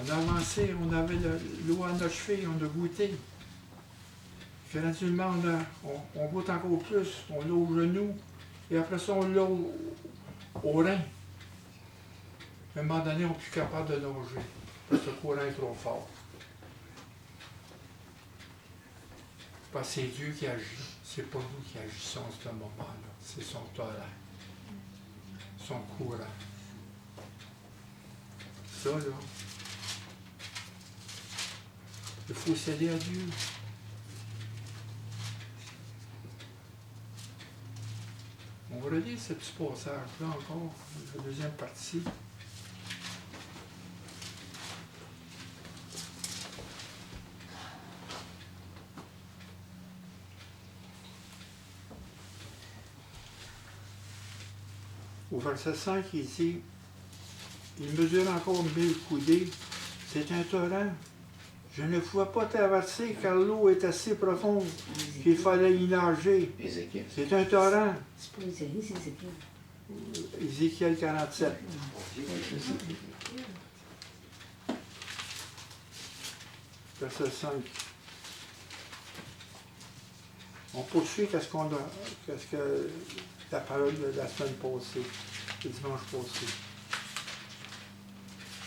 On a avancé, on avait l'eau à notre cheville, on a goûté. Graduellement, on goûte encore plus, on l'a au genou, et après ça, on l'a au rein. À un moment donné, on n'est plus capable de nager, parce que le courant est trop fort. Parce que c'est Dieu qui agit, c'est pas nous qui agissons à ce moment-là, c'est son torrent, son courant. Ça, là, il faut céder à Dieu. On va relire ce petit passage-là encore, la deuxième partie. Au verset 5, il dit, il mesure encore 1000 coudées, c'est un torrent. Je ne pouvais pas traverser car l'eau est assez profonde qu'il fallait y nager. C'est un torrent. C'est pas Isaïe, c'est Ézéchiel. Ézéchiel 47. Verset 5. On poursuit qu'est-ce que la parole de la semaine passée, le dimanche passé.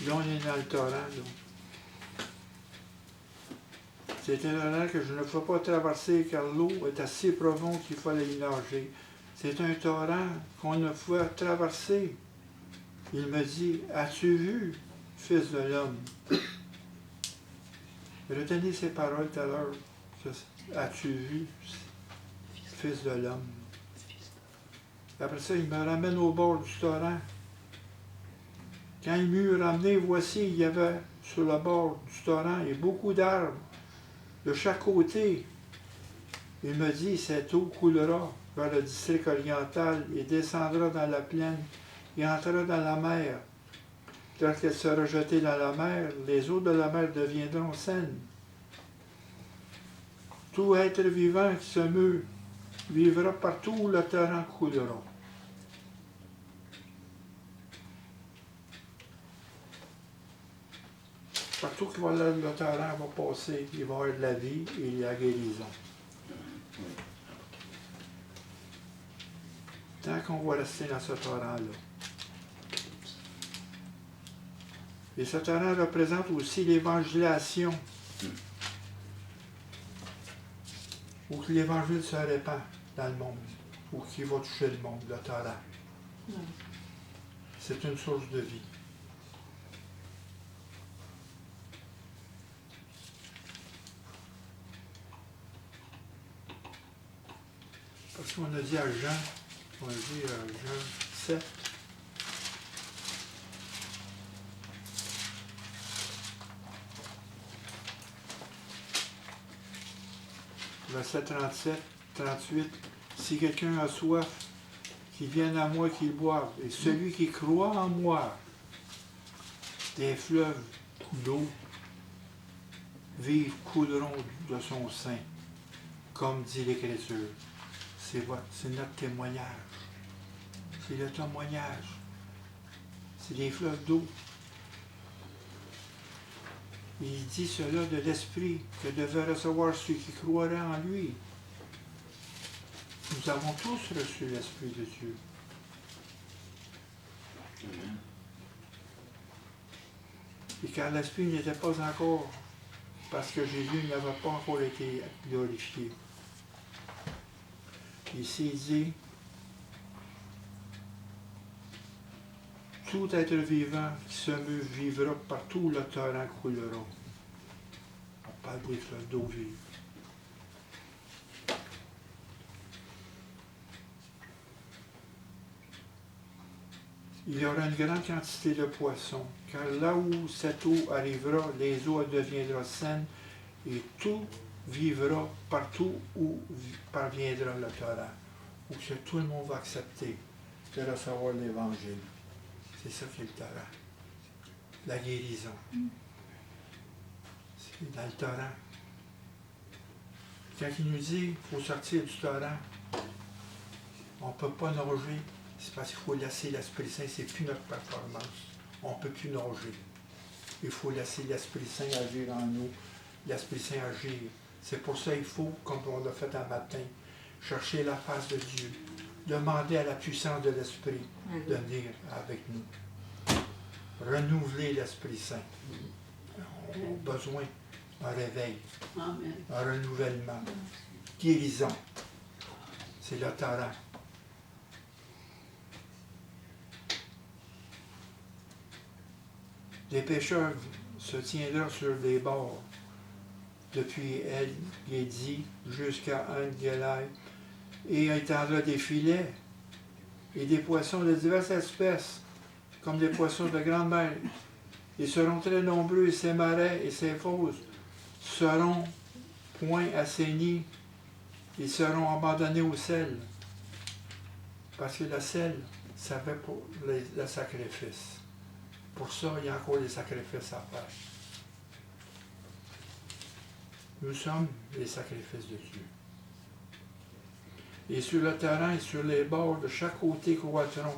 Là, on est dans le torrent. Là. C'est un torrent que je ne peux pas traverser car l'eau est assez profonde qu'il fallait y nager. C'est un torrent qu'on ne pouvait traverser. Il me dit, as-tu vu, fils de l'homme? Retenez ces paroles tout à l'heure. As-tu vu, fils de l'homme? Après ça, il me ramène au bord du torrent. Quand il m'eut ramené, voici, il y avait sur le bord du torrent et beaucoup d'arbres de chaque côté. Il me dit, cette eau coulera vers le district oriental et descendra dans la plaine et entrera dans la mer. Lorsqu'elle sera jetée dans la mer, les eaux de la mer deviendront saines. Tout être vivant qui se meut vivra partout où le torrent coulera. Partout que le torrent va passer, il va y avoir de la vie et de la guérison. Tant qu'on va rester dans ce torrent-là. Et ce torrent représente aussi l'évangélisation, où que l'évangile se répand dans le monde, ou qui va toucher le monde, le torrent. C'est une source de vie. Parce qu'on a dit à Jean, on a dit à Jean 7, verset 37, 38, si quelqu'un a soif, qu'il vienne à moi, qu'il boive, et celui qui croit en moi, des fleuves d'eau vives couleront de son sein, comme dit l'Écriture. C'est notre témoignage. C'est le témoignage. C'est des fleuves d'eau. Il dit cela de l'Esprit que devaient recevoir ceux qui croiraient en lui. Nous avons tous reçu l'Esprit de Dieu. Et car l'Esprit n'était pas encore, parce que Jésus n'avait pas encore été glorifié. Ici, il dit, tout être vivant qui se meut vivra partout où le torrent coulera. On parle des fleuves d'eau vive. Il y aura une grande quantité de poissons, car là où cette eau arrivera, les eaux deviendront saines et tout vivra partout où parviendra le torrent, où que tout le monde va accepter de recevoir l'Évangile. C'est ça qui est le torrent. La guérison. C'est dans le torrent. Quand il nous dit qu'il faut sortir du torrent, on ne peut pas nager. C'est parce qu'il faut laisser l'Esprit Saint, c'est plus notre performance. On ne peut plus nager. il faut laisser l'Esprit Saint agir en nous. L'Esprit Saint agir. C'est pour ça qu'il faut, comme on l'a fait un matin, chercher la face de Dieu. Demander à la puissance de l'Esprit de venir avec nous. Renouveler l'Esprit Saint. On a besoin d'un réveil, Amen. un renouvellement, guérison. C'est le torrent. Les pêcheurs se tiendront sur les bords, depuis El-Gedi jusqu'à En-Gelaï, et étendra des filets et des poissons de diverses espèces, comme des poissons de grande mer. Ils seront très nombreux et ces marais et ces fosses seront point assainis. Ils seront abandonnés au sel. Parce que le sel, ça fait pour le sacrifice. Pour ça, il y a encore des sacrifices à faire. Nous sommes les sacrifices de Dieu. Et sur le terrain et sur les bords de chaque côté croîtront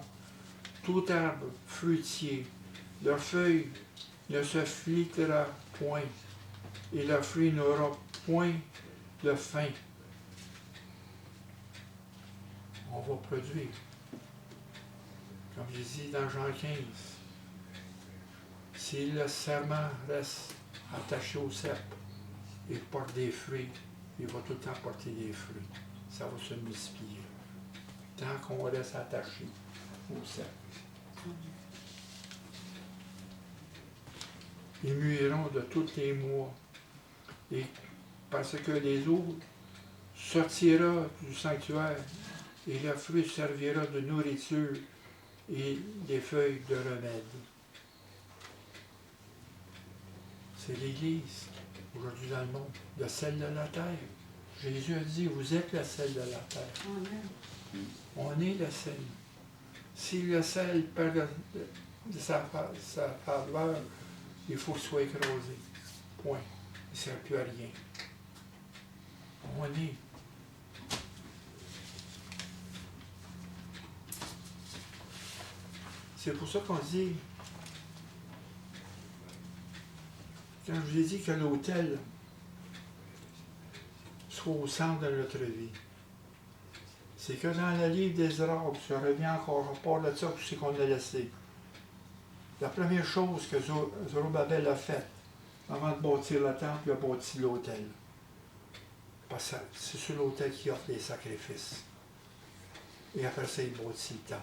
tout arbre fruitier. Leurs feuilles ne se fliquera point, et leurs fruits n'auront point de fin. On va produire. Comme je dis dans Jean 15, si le serment reste attaché au cep et porte des fruits, il va tout le temps porter des fruits. Ça va se multiplier. Tant qu'on reste attaché au cep. Ils muiront de tous les mois, et parce que les eaux sortira du sanctuaire, et le fruit servira de nourriture et des feuilles de remède. C'est l'Église, aujourd'hui dans le monde, le sel de la terre. Jésus a dit, vous êtes le sel de la terre. Amen. On est le sel. Si le sel perd de sa faveur, il faut qu'il soit écrasé. Point. Il ne sert plus à rien. On est. C'est pour ça qu'on dit, quand je vous ai dit que l'autel soit au centre de notre vie, c'est que dans le livre d'Ezra, je reviens encore, on parle de ça, tout ce qu'on a laissé. La première chose que Zorobabel a faite, avant de bâtir le temple, il a bâti l'autel. Parce que c'est sur l'autel qu'il offre les sacrifices. Et après ça, il bâtit le temple.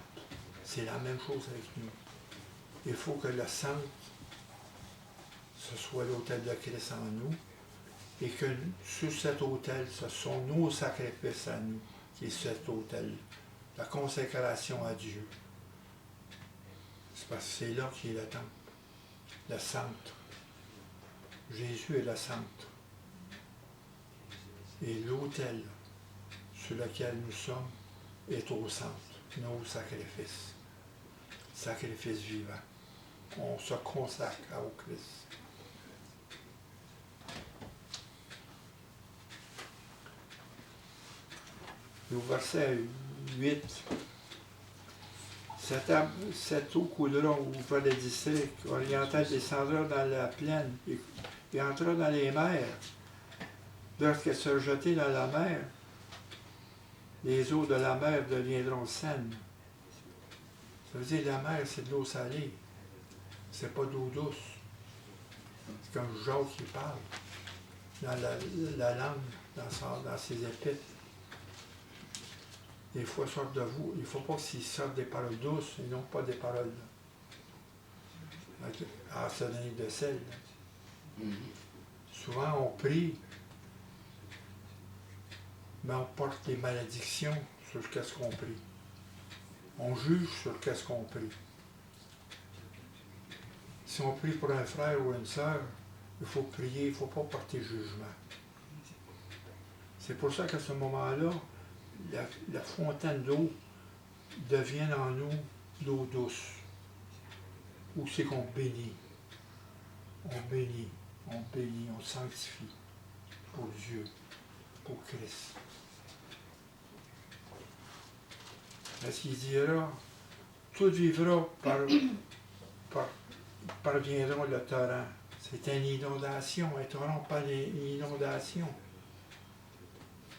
C'est la même chose avec nous. Il faut que le centre, ce soit l'autel de Christ en nous, et que sur cet autel, ce sont nos sacrifices à nous, qui est cet autel, la consécration à Dieu. C'est parce que c'est là qu'il est le temple, le centre. Jésus est le centre. Et l'autel sur lequel nous sommes est au centre, nos sacrifices. Sacrifice vivant. On se consacre au Christ. Et au verset 8, cette eau coulera ouvre le district oriental, descendra dans la plaine et entrera dans les mers. Lorsqu'elle sera jetée dans la mer, les eaux de la mer deviendront saines. Ça veut dire que la mer, c'est de l'eau salée. C'est pas d'eau douce. C'est comme Jacques qui parle dans la langue, dans ses épîtres. Des fois sortent de vous. Il ne faut pas qu'ils sortent des paroles douces et non pas des paroles assaisonnées de sel. Souvent on prie, mais on porte des malédictions sur ce qu'on prie. On juge sur ce qu'on prie. Si on prie pour un frère ou une sœur, il faut prier, il ne faut pas porter jugement. C'est pour ça qu'à ce moment-là, la fontaine d'eau devient en nous l'eau douce. Où c'est qu'on bénit. On bénit, on sanctifie pour Dieu, pour Christ. Parce qu'il dira, tout vivra par parviendront le torrent. C'est une inondation, interrompre pas l'inondation.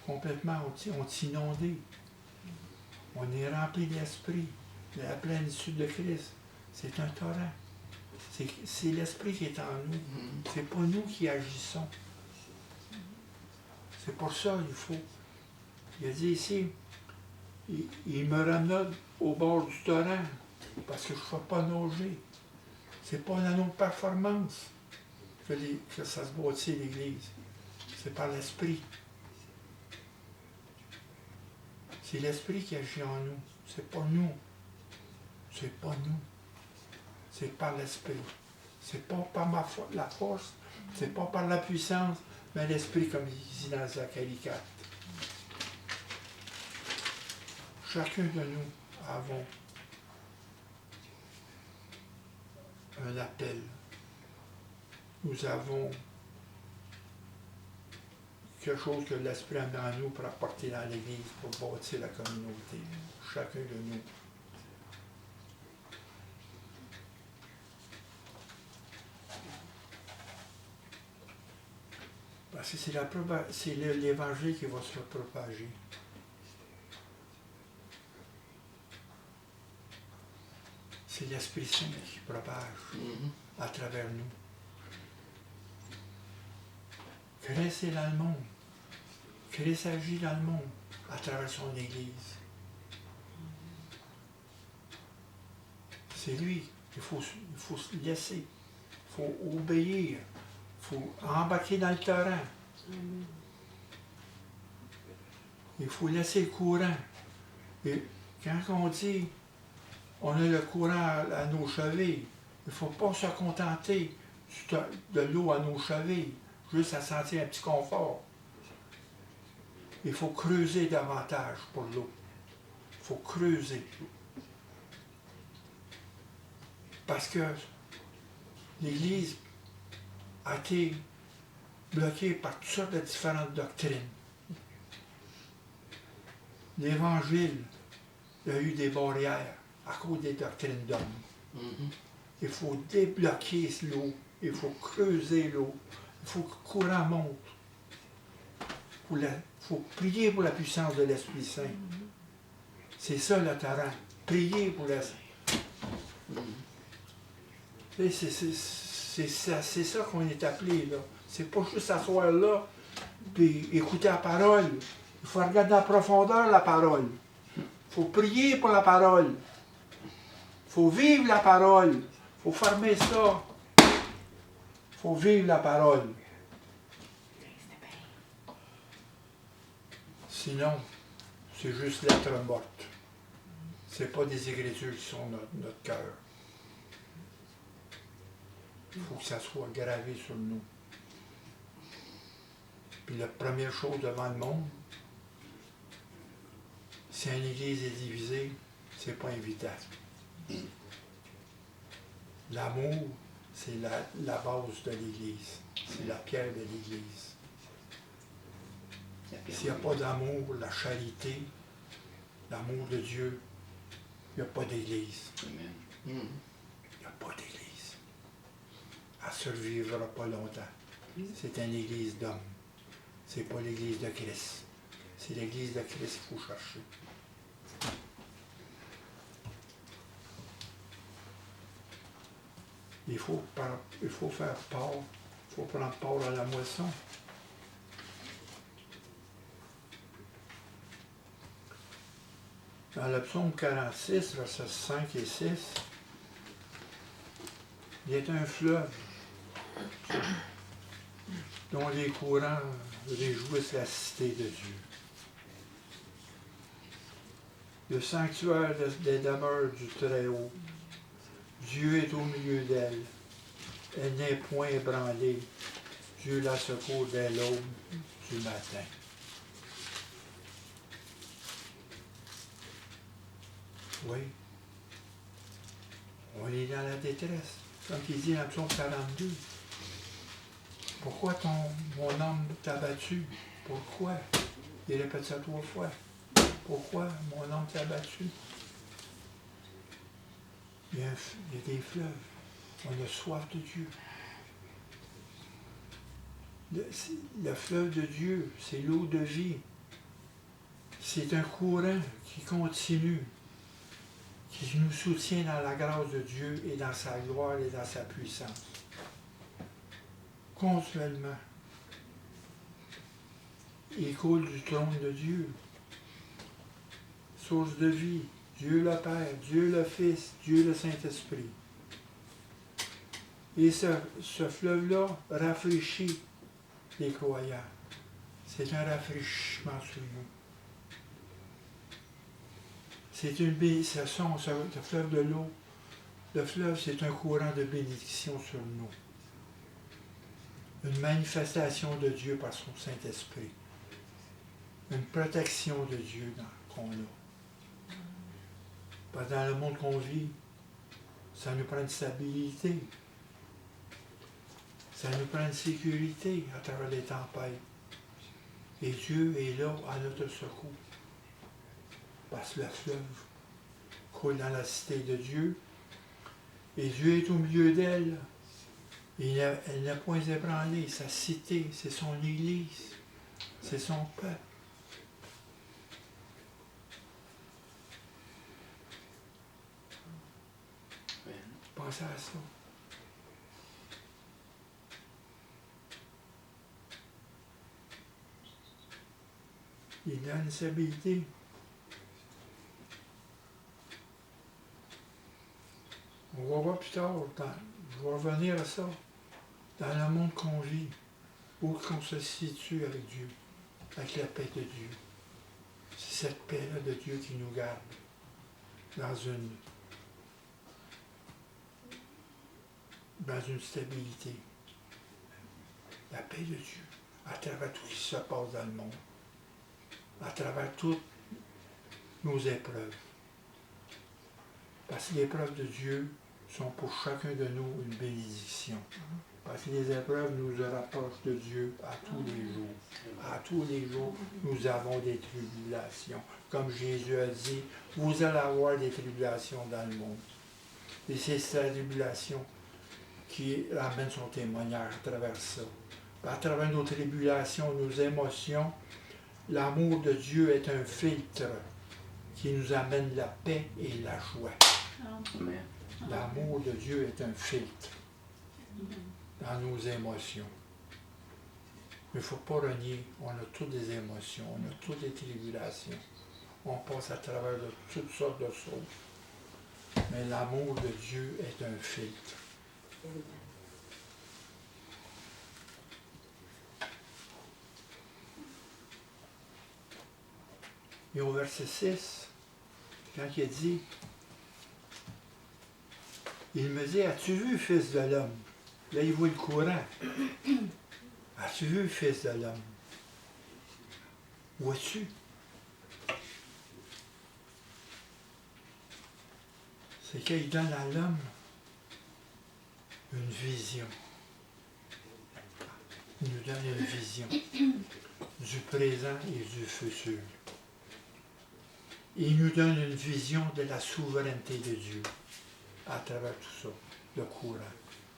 Complètement, on est inondé. On est rempli d'esprit. La plénitude de Christ, c'est un torrent. C'est l'esprit qui est en nous. C'est pas nous qui agissons. C'est pour ça qu'il faut. Il a dit ici, il me ramena au bord du torrent parce que je ne fais pas nager. C'est pas dans nos performances que ça se bâtit l'Église. C'est par l'Esprit. C'est l'Esprit qui agit en nous. C'est pas nous. C'est pas nous. C'est par l'Esprit. C'est pas par la force, c'est pas par la puissance, mais l'Esprit, comme il dit dans Zacharie 4. Chacun de nous avons un appel. Nous avons quelque chose que l'Esprit a mis en nous pour apporter dans l'Église, pour bâtir la communauté. Chacun de nous. Parce que c'est l'Évangile qui va se propager. C'est l'Esprit Saint qui propage à travers nous. Christ est dans le monde. Christ agit dans le monde à travers son Église. C'est lui. Il faut se laisser. Il faut obéir. Il faut embarquer dans le torrent. Il faut laisser le courant. Et quand on dit on a le courant à nos chevilles, il ne faut pas se contenter de l'eau à nos chevilles, juste à sentir un petit confort. Il faut creuser davantage pour l'eau. Il faut creuser. Parce que l'Église a été bloquée par toutes sortes de différentes doctrines. L'Évangile, il y a eu des barrières à cause des doctrines d'hommes. Il faut débloquer l'eau, il faut creuser l'eau, il faut que le courant monte. Il faut prier pour la puissance de l'Esprit Saint. C'est ça le torrent. Prier pour l'Esprit. C'est ça qu'on est appelé, là. C'est pas juste s'asseoir là et écouter la parole. Il faut regarder en profondeur la parole. Il faut prier pour la parole. Il faut vivre la parole. Il faut fermer ça. Il faut vivre la parole. Sinon, c'est juste lettre morte. Ce n'est pas des écritures qui sont notre cœur. Il faut que ça soit gravé sur nous. Puis la première chose devant le monde, si une église est divisée, c'est pas invitant. L'amour, c'est la base de l'église. C'est la pierre de l'église. S'il n'y a pas d'amour, la charité, l'amour de Dieu, il n'y a pas d'église. Il n'y a pas d'église. Elle ne survivra pas longtemps. C'est une église d'hommes. C'est pas l'église de Christ. C'est l'église de Christ qu'il faut chercher. Il faut faire part. Il faut prendre part à la moisson. Dans le psaume 46, versets 5 et 6, il est un fleuve dont les courants réjouissent la cité de Dieu. Le sanctuaire des demeures du Très-Haut. Dieu est au milieu d'elle. Elle n'est point ébranlée. Dieu la secourt dès l'aube du matin. Oui. On est dans la détresse. Comme il dit dans le psaume 42. Pourquoi mon âme t'a battu? Pourquoi? Il répète ça 3 fois. Pourquoi mon âme t'a battu? Il y a des fleuves. On a soif de Dieu. Le fleuve de Dieu, c'est l'eau de vie. C'est un courant qui continue, qui nous soutient dans la grâce de Dieu et dans sa gloire et dans sa puissance. Continuellement. Il coule du trône de Dieu. Source de vie, Dieu le Père, Dieu le Fils, Dieu le Saint-Esprit. Et ce fleuve-là rafraîchit les croyants. C'est un rafraîchissement sur nous. C'est une bénédiction, ce fleuve de l'eau. Le fleuve, c'est un courant de bénédiction sur nous. Une manifestation de Dieu par son Saint-Esprit. Une protection de Dieu qu'on a. Parce que dans le monde qu'on vit, ça nous prend une stabilité. Ça nous prend une sécurité à travers les tempêtes. Et Dieu est là à notre secours. Parce que le fleuve coule dans la cité de Dieu. Et Dieu est au milieu d'elle. Elle n'a point ébranlé. Sa cité, c'est son Église. C'est son peuple. Pensez à ça. Il donne une stabilité. On va voir plus tard, je vais revenir à ça, dans le monde qu'on vit, où qu'on se situe avec Dieu, avec la paix de Dieu. C'est cette paix-là de Dieu qui nous garde dans une stabilité. La paix de Dieu, à travers tout ce qui se passe dans le monde, à travers toutes nos épreuves. Parce que les épreuves de Dieu sont pour chacun de nous une bénédiction. Parce que les épreuves nous rapprochent de Dieu à tous les jours. À tous les jours, nous avons des tribulations. Comme Jésus a dit, vous allez avoir des tribulations dans le monde. Et c'est cette tribulation qui ramène son témoignage à travers ça. À travers nos tribulations, nos émotions, l'amour de Dieu est un filtre qui nous amène la paix et la joie. Amen. L'amour de Dieu est un filtre dans nos émotions. Mais il ne faut pas renier, on a toutes des émotions, on a toutes des tribulations. On passe à travers de toutes sortes de choses. Mais l'amour de Dieu est un filtre. Et au verset 6, quand il a dit, il me dit, as-tu vu, fils de l'homme? Là, il voit le courant. As-tu vu, fils de l'homme? Vois-tu? C'est qu'il donne à l'homme une vision. Il nous donne une vision du présent et du futur. Il nous donne une vision de la souveraineté de Dieu à travers tout ça, le courant,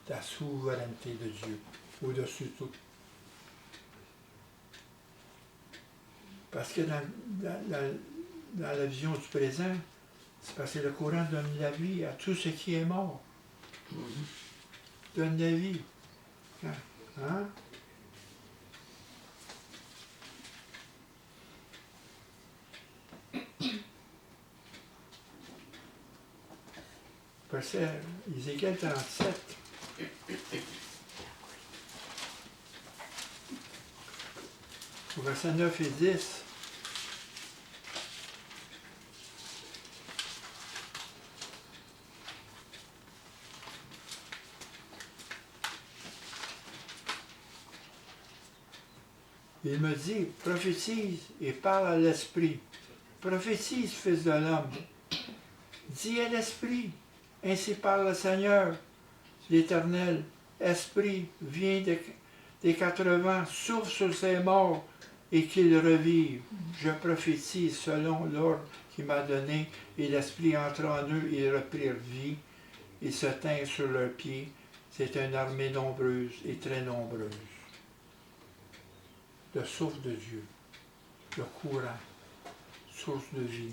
la souveraineté de Dieu au-dessus de tout. Parce que dans la vision du présent, c'est parce que le courant donne la vie à tout ce qui est mort. Donne la vie. Hein? Verset Ézéchiel 37. Verset 9 et 10. Il me dit, prophétise et parle à l'esprit. Prophétise, fils de l'homme. Dis à l'esprit, ainsi parle le Seigneur, l'Éternel. Esprit, viens des 80, souffle sur ces morts et qu'ils revivent. Je prophétise selon l'ordre qu'il m'a donné, et l'Esprit entra en eux et reprirent vie, Ils se tinrent sur leurs pieds. C'est une armée nombreuse et très nombreuse. Le souffle de Dieu, le courant, source de vie.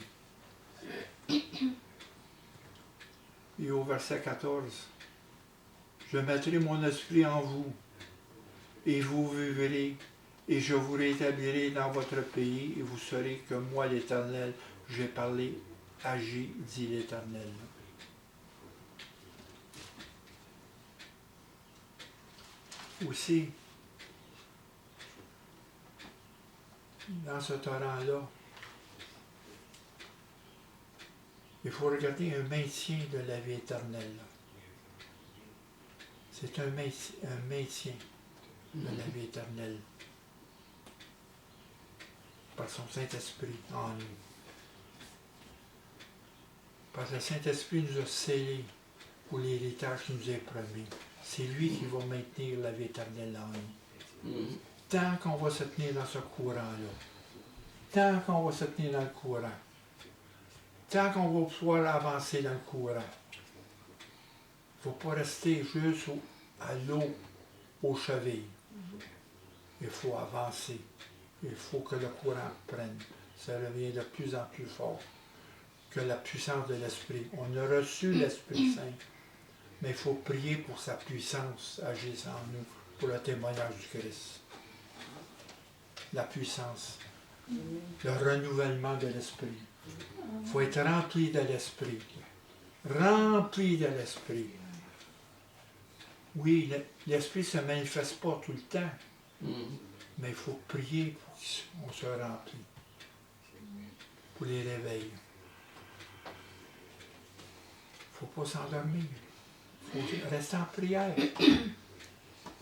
Et au verset 14, « Je mettrai mon esprit en vous, et vous vivrez, et je vous rétablirai dans votre pays, et vous saurez que moi, l'Éternel, j'ai parlé, agi, dit l'Éternel. » Aussi, dans ce torrent-là, il faut regarder un maintien de la vie éternelle. C'est un maintien de la vie éternelle par son Saint-Esprit en nous. Parce que le Saint-Esprit nous a scellés pour l'héritage qui nous est promis. C'est lui qui va maintenir la vie éternelle en nous. Tant qu'on va se tenir dans ce courant-là, tant qu'on va se tenir dans le courant, tant qu'on va pouvoir avancer dans le courant, il ne faut pas rester juste à l'eau, aux chevilles. Il faut avancer. Il faut que le courant prenne. Ça devient de plus en plus fort que la puissance de l'Esprit. On a reçu l'Esprit Saint, mais il faut prier pour sa puissance agisse en nous, pour le témoignage du Christ. La puissance, le renouvellement de l'Esprit. Il faut être rempli de l'Esprit. Rempli de l'Esprit. Oui, l'Esprit ne se manifeste pas tout le temps, mais il faut prier pour qu'on se remplisse, pour les réveils. Il ne faut pas s'endormir. Il faut rester en prière.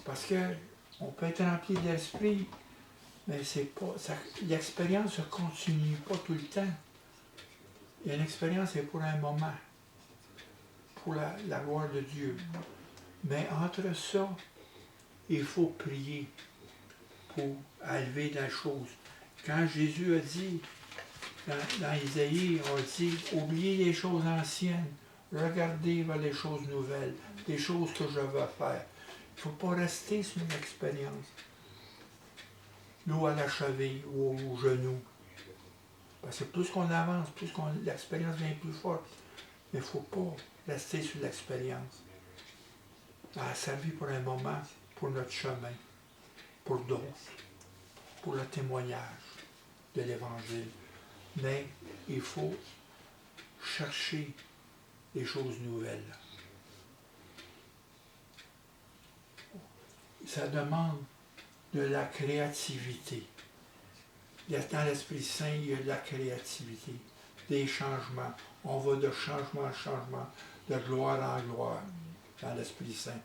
Parce qu'on peut être rempli de l'Esprit, mais l'expérience ne continue pas tout le temps. Et l'expérience est pour un moment, pour la gloire de Dieu. Mais entre ça, il faut prier pour élever la chose. Quand Jésus a dit, dans Isaïe, on dit, oubliez les choses anciennes, regardez vers les choses nouvelles, les choses que je veux faire. Il ne faut pas rester sur une expérience. L'eau à la cheville ou au genou. Parce que plus qu'on avance, plus l'expérience devient plus forte. Mais il ne faut pas rester sur l'expérience. Elle a servi pour un moment, pour notre chemin, pour d'autres, pour le témoignage de l'Évangile. Mais il faut chercher des choses nouvelles. Ça demande de la créativité. Dans l'Esprit Saint, il y a de la créativité, des changements. On va de changement en changement, de gloire en gloire dans l'Esprit Saint.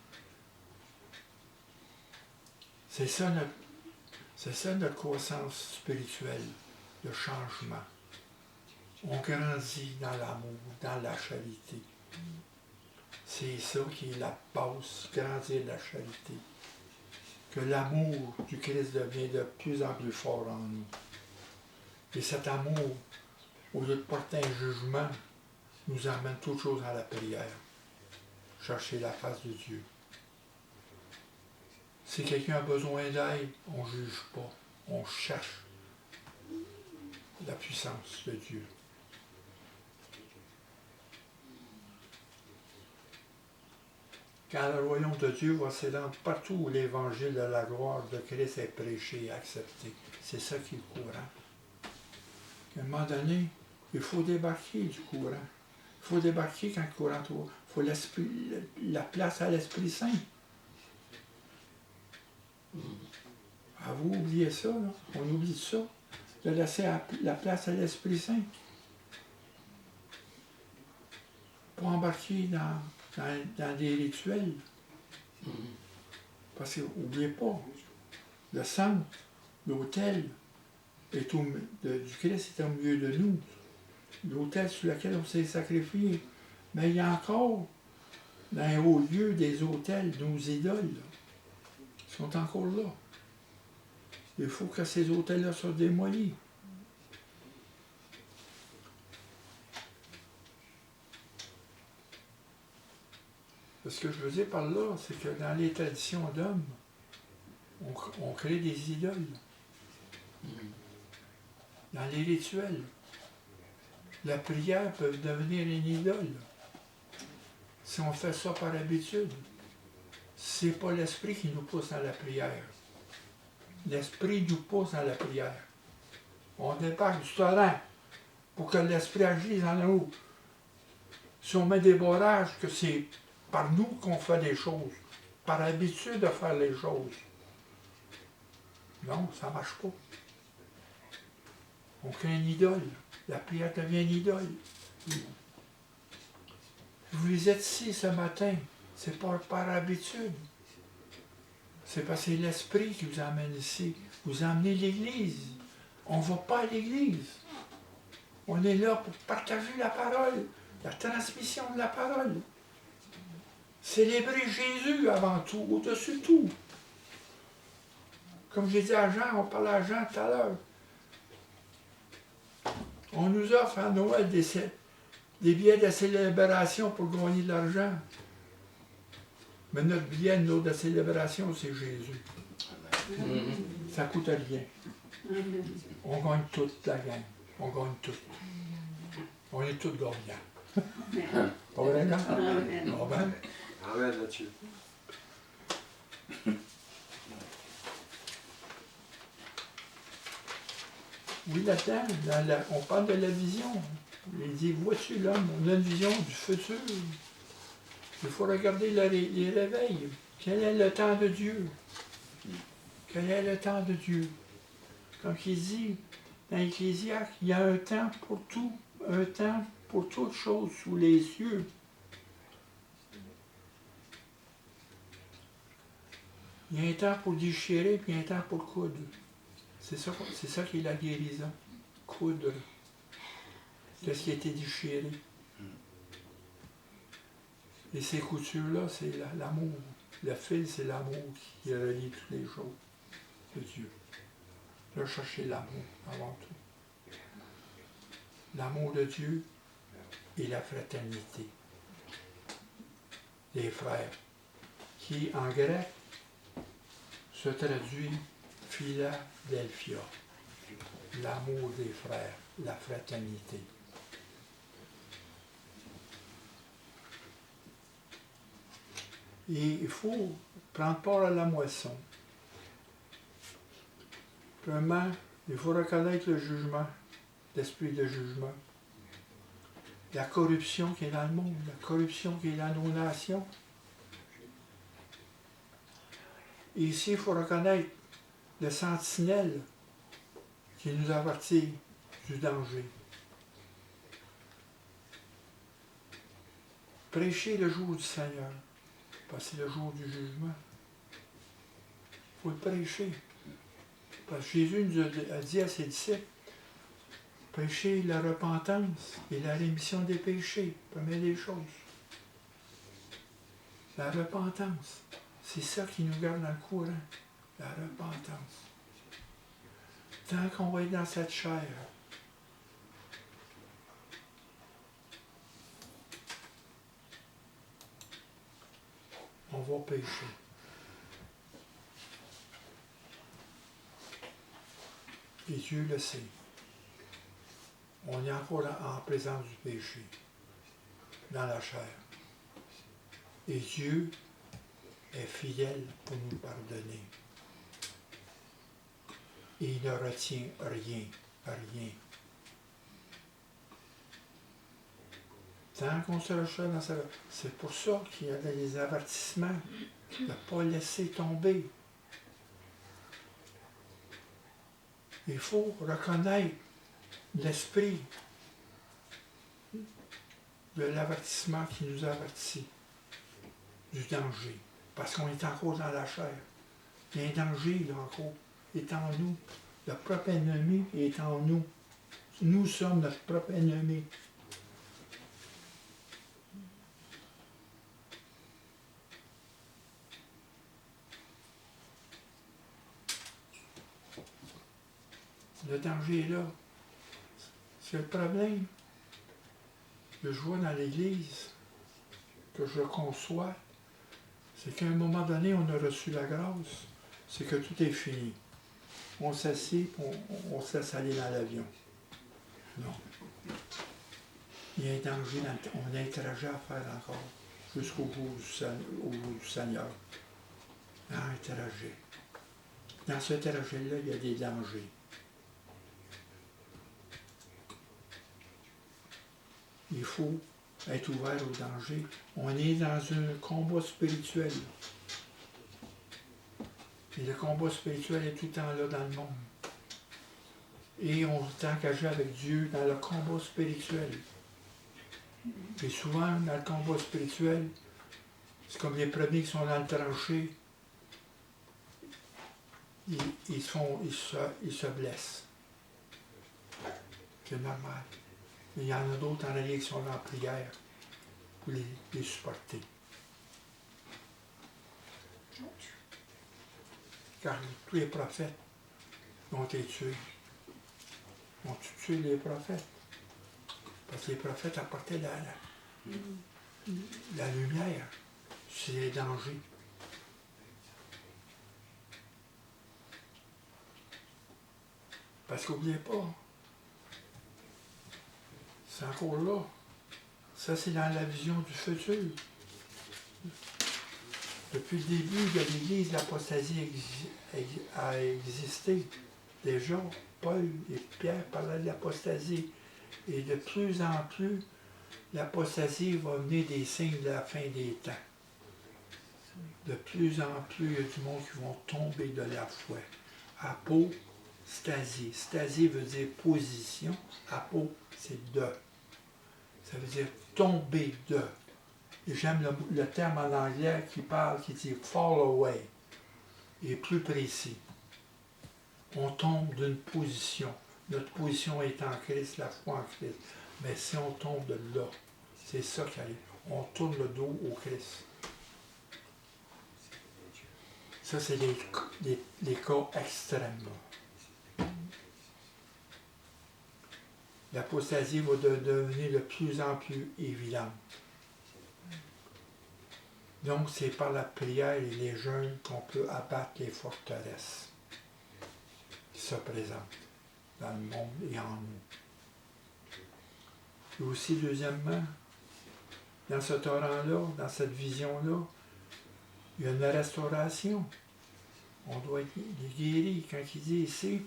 C'est ça notre croissance spirituelle, le changement. On grandit dans l'amour, dans la charité. C'est ça qui est la base, grandir la charité. Que l'amour du Christ devient de plus en plus fort en nous. Et cet amour, au lieu de porter un jugement, nous amène toujours à la prière. Chercher la face de Dieu. Si quelqu'un a besoin d'aide, on ne juge pas. On cherche la puissance de Dieu. Quand le royaume de Dieu va s'étendre partout où l'évangile de la gloire de Christ est prêché et accepté. C'est ça qui est le courant. À un moment donné, il faut débarquer du courant. Il faut débarquer quand le courant tourne. Il faut la place à l'Esprit Saint. Ah, vous oubliez ça, là? On oublie ça, de laisser la place à l'Esprit Saint. Pour embarquer dans des rituels. Parce que, n'oubliez pas, le centre, l'autel du Christ est au milieu de nous. L'autel sur lequel on s'est sacrifié. Mais il y a encore, dans les hauts lieux des autels, nos idoles, là, sont encore là. Il faut que ces autels-là soient démolis. Ce que je veux dire par là, c'est que dans les traditions d'hommes, on crée des idoles. Dans les rituels, la prière peut devenir une idole. Si on fait ça par habitude, c'est pas l'esprit qui nous pousse dans la prière. L'esprit nous pousse dans la prière. On débarque du torrent pour que l'esprit agisse en nous. Si on met des barrages, que c'est par nous qu'on fait des choses, par habitude de faire les choses, non, ça ne marche pas. On crée une idole. La prière devient une idole. Vous êtes ici ce matin, c'est pas par habitude. C'est parce que c'est l'Esprit qui vous amène ici. Vous emmenez l'Église. On ne va pas à l'Église. On est là pour partager la parole, la transmission de la parole. Célébrer Jésus avant tout, au-dessus de tout. Comme j'ai dit à Jean, on parlait à Jean tout à l'heure. On nous offre à Noël des billets de célébration pour gagner de l'argent. Mais notre billet de célébration, c'est Jésus. Ça ne coûte rien. On gagne toute la gang. On gagne tout. On est tous gagnants. Pas vrai, quand? Bon, ben. Amen là-dessus. Oui, là-dedans, on parle de la vision. Il dit, vois-tu l'homme, on a une vision du futur. Il faut regarder les réveils. Quel est le temps de Dieu? Quel est le temps de Dieu? Comme il dit dans l'Ecclésiaste, il y a un temps pour tout, un temps pour toutes choses sous les yeux. Il y a un temps pour déchirer, puis il y a un temps pour coudre. C'est ça qui est la guérison. Coudre. Qu'est-ce qui a été déchiré? Et ces coutures-là, c'est l'amour. Le fil, c'est l'amour qui relie toutes les choses de Dieu. Là, chercher l'amour avant tout. L'amour de Dieu et la fraternité. Les frères, qui en grec se traduit Philadelphia. L'amour des frères, la fraternité. Et il faut prendre part à la moisson. Premièrement, il faut reconnaître le jugement, l'esprit de jugement. La corruption qui est dans le monde, la corruption qui est dans nos nations. Et ici, il faut reconnaître le sentinelle qui nous avertit du danger. Prêcher le jour du Seigneur, parce que c'est le jour du jugement. Il faut le prêcher. Parce que Jésus nous a dit à ses disciples, prêcher la repentance et la rémission des péchés, première des choses. La repentance, c'est ça qui nous garde dans le courant, la repentance. Tant qu'on va être dans cette chair, on va pécher. Et Dieu le sait. On est encore en présence du péché, dans la chair. Et Dieu est fidèle pour nous pardonner. Et il ne retient rien, rien. Tant qu'on se recherche dans sa... C'est pour ça qu'il y a des avertissements de ne pas laisser tomber. Il faut reconnaître l'esprit de l'avertissement qui nous avertit du danger. Parce qu'on est encore dans la chair. Il y a un danger là encore. Il est en nous. Le propre ennemi est en nous. Nous sommes notre propre ennemi. Le danger est là. C'est le problème que je vois dans l'Église, que je conçois, C'est qu'à un moment donné, on a reçu la grâce, c'est que tout est fini. On s'assied, on se laisse aller dans l'avion. Non. Il y a un danger, on a un trajet à faire encore, jusqu'au bout du Seigneur. Dans un trajet. Dans ce trajet-là, il y a des dangers. Il faut être ouvert aux dangers. On est dans un combat spirituel. Et le combat spirituel est tout le temps là dans le monde. Et on est engagé avec Dieu dans le combat spirituel. Et souvent, dans le combat spirituel, c'est comme les premiers qui sont dans le tranché, ils se blessent. C'est normal. Mais il y en a d'autres en arrière qui sont dans la prière pour les supporter. Car tous les prophètes ont été tués. Ont tué les prophètes. Parce que les prophètes apportaient la lumière sur les dangers. Parce qu'oubliez pas, c'est encore là. Ça, c'est dans la vision du futur. Depuis le début de l'Église, l'apostasie a existé. Déjà, Paul et Pierre parlaient de l'apostasie. Et de plus en plus, l'apostasie va venir des signes de la fin des temps. De plus en plus, il y a du monde qui vont tomber de la foi. Apostasie. Stasie veut dire position. Apo, c'est de. Ça veut dire tomber de. Et j'aime le terme en anglais qui dit fall away. Il est plus précis. On tombe d'une position. Notre position est en Christ, la foi en Christ. Mais si on tombe de là, c'est ça qui arrive. On tourne le dos au Christ. Ça, c'est les cas extrêmes. L'apostasie va devenir de plus en plus évidente. Donc, c'est par la prière et les jeûnes qu'on peut abattre les forteresses qui se présentent dans le monde et en nous. Et aussi, deuxièmement, dans ce torrent-là, dans cette vision-là, il y a une restauration. On doit être guéri. Quand il dit ici,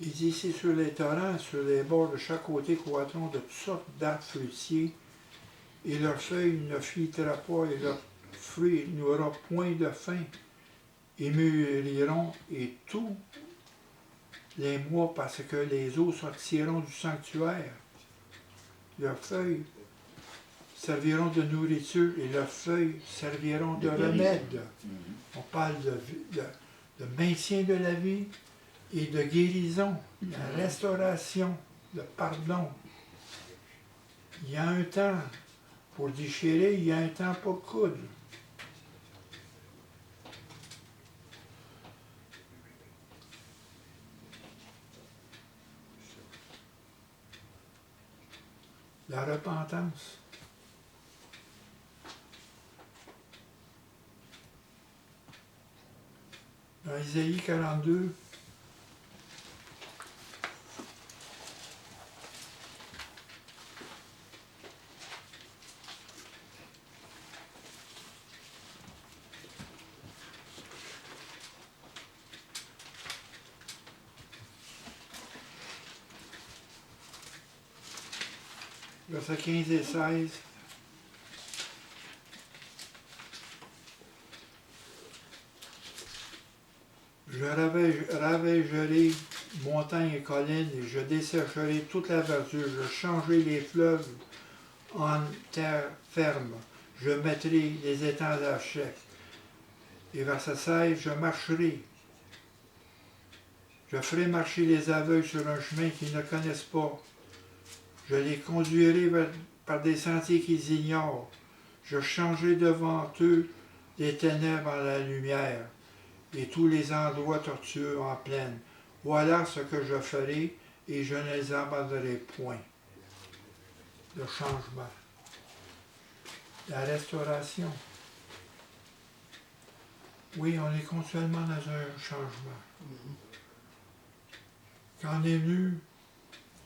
il dit ici sur les torrents, sur les bords de chaque côté, croîtront de toutes sortes d'arbres fruitiers, et leurs feuilles ne filtrera pas, et leurs fruits n'aura point de fin. Ils mûriront, et tous les mois, parce que les eaux sortiront du sanctuaire. Leurs feuilles serviront de nourriture, et leurs feuilles serviront de remède. On parle de maintien de la vie, et de guérison, de restauration, de pardon. Il y a un temps pour déchirer, il y a un temps pour coudre. La repentance. Dans Isaïe 42, versets 15 et 16. Je ravaigerai montagnes et collines, et je dessécherai toute la verdure. Je changerai les fleuves en terre ferme. Je mettrai les étangs à chèque. Et verset 16, je marcherai. Je ferai marcher les aveugles sur un chemin qu'ils ne connaissent pas. Je les conduirai par des sentiers qu'ils ignorent. Je changerai devant eux les ténèbres en la lumière, et tous les endroits tortueux en plaine. Voilà ce que je ferai, et je ne les abandonnerai point. Le changement. La restauration. Oui, on est continuellement dans un changement. Quand on est venu,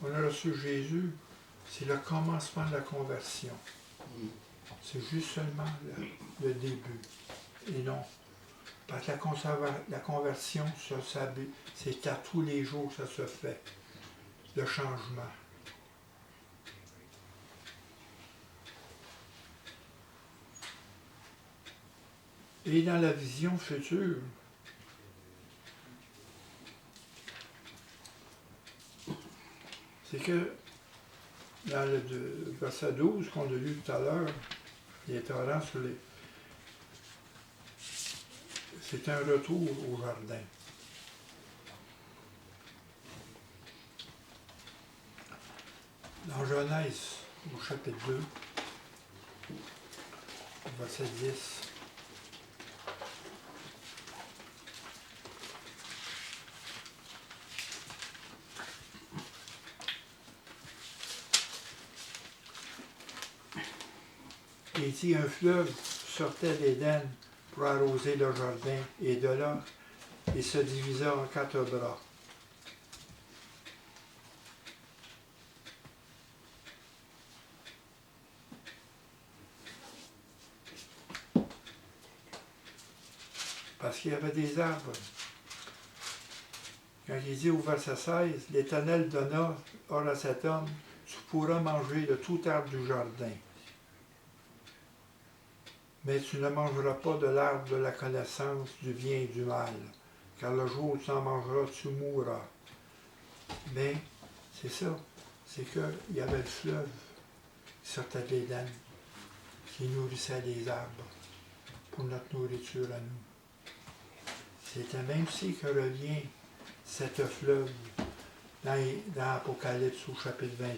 on a reçu Jésus, c'est le commencement de la conversion. C'est juste seulement le début. Et non. Parce que la conversion, c'est à tous les jours que ça se fait. Le changement. Et dans la vision future, c'est que dans le verset 12 qu'on a lu tout à l'heure, les torrents sur les... C'est un retour au jardin. Dans Genèse, au chapitre 2, verset 10, et dit un fleuve sortait d'Éden pour arroser le jardin, et de là, il se divisa en 4 bras. Parce qu'il y avait des arbres. Quand il dit au verset 16, l'Éternel donna or à cet homme, tu pourras manger de tout arbre du jardin. Mais tu ne mangeras pas de l'arbre de la connaissance du bien et du mal, car le jour où tu en mangeras, tu mourras. Mais c'est ça, c'est qu'il y avait le fleuve qui sortait de l'Éden, qui nourrissait les arbres pour notre nourriture à nous. C'est même si que revient cette fleuve dans Apocalypse au chapitre